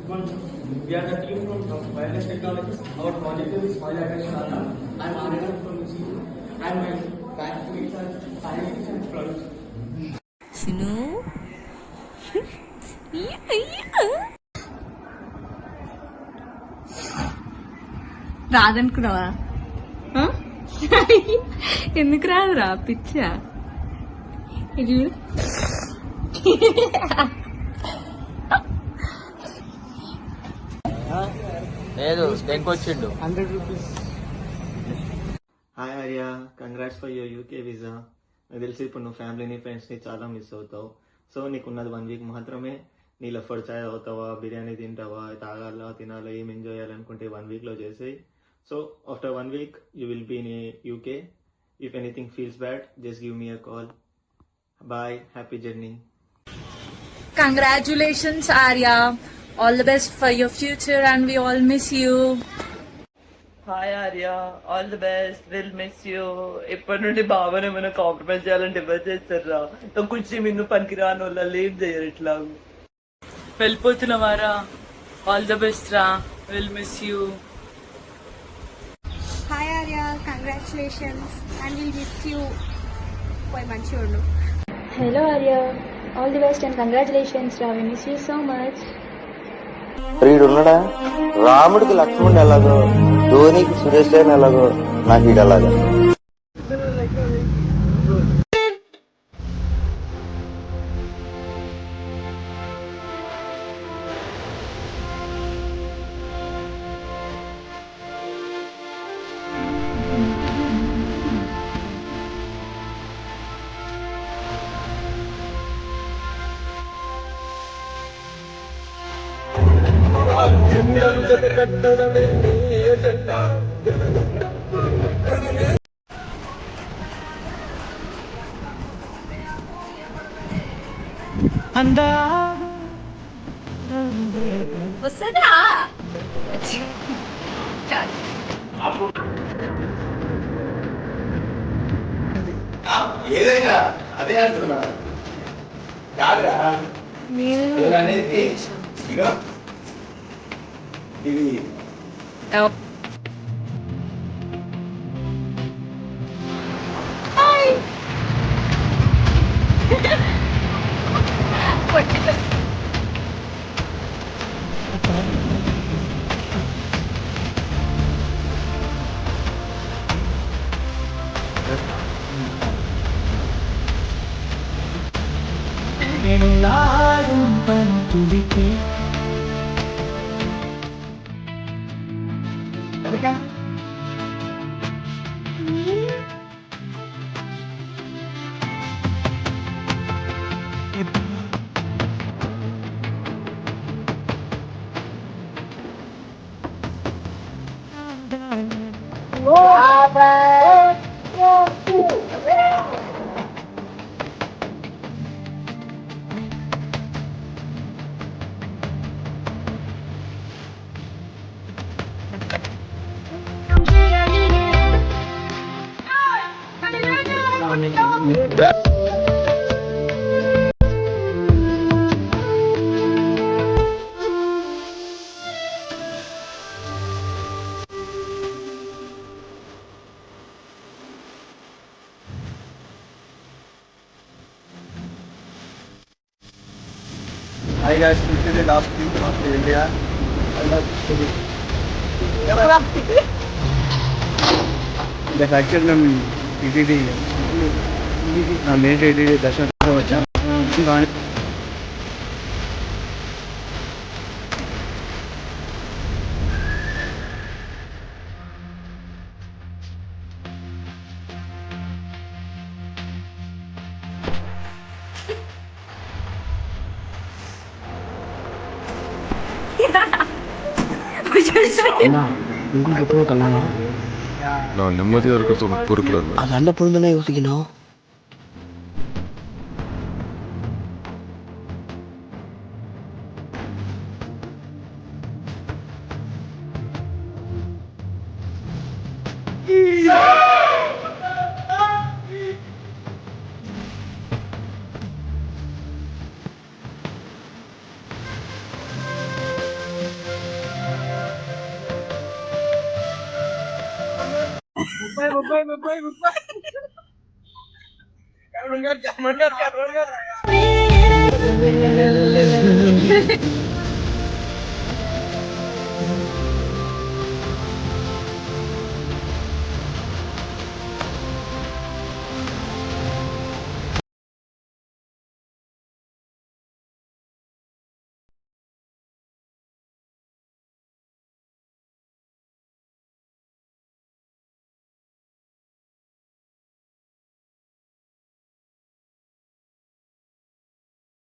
We are the team from Wireless Technologies. Our project is Smile Action Data. I am Anand from CU and my classmates are scientists and friends. Shinu. రాదనుకున్నావా? ఎందుకు రాదురా పిచ్చా? ఇది లేదు దేనికొచ్చిండు 100 rupees. Hi Arya, congrats for your UK visa. నాకు తెలిసి ఇప్పుడు నువ్వు ఫ్యామిలీని ఫ్రెండ్స్ని చాలా మిస్ అవుతావు. సో నీకున్నది 1 వీక్ మాత్రమే. నీ లఫర్ చాయ్ అవుతావా, బిర్యానీ తింటావా, తాగాలా తినాలా, ఏం ఎంజాయ్ చేయాలనుకుంటే 1 వీక్లో చేసేయి. So after 1 week you will be in UK. If anything feels bad just give me a call. Bye, happy journey. Congratulations, Arya. All the best for your future and we all miss you. Hi Arya, all the best, will miss you. ఇప్పటి నుండి బావని ఏమైనా compromise చేయాలంటే ఎవరు చేస్తారా? కొంచెం నిన్ను పనికిరాని వాళ్ళు ఏం చేయరు. ఇట్లా వెళ్ళిపోతున్నావారా? ఆల్ ద బెస్ట్ రా, will miss you. Hi Arya, congratulations and we'll miss you. Boy, manchi undu. Hello Arya, all the best and congratulations Ra, we miss you so much. ఉన్నాడా? రాముడికి లక్ష్మణుడు ఎలాగో, ధోనికి సురేష్ రైనా ఎలాగో, నాకు ఇది అలాగా. వస్తుందా? ఏదైనా అదే అంటున్నా కాదురా. అనేది ఇది Hi guys, this is the last week of India. I love the fact that I'm PTD, I'm PTD దర్శనం వచ్చాం. நான் நிம்மதியாக இருக்கிறது உனக்கு பொறுக்கல. அது நல்ல பொழுதுனா யோசிக்கணும். Bye.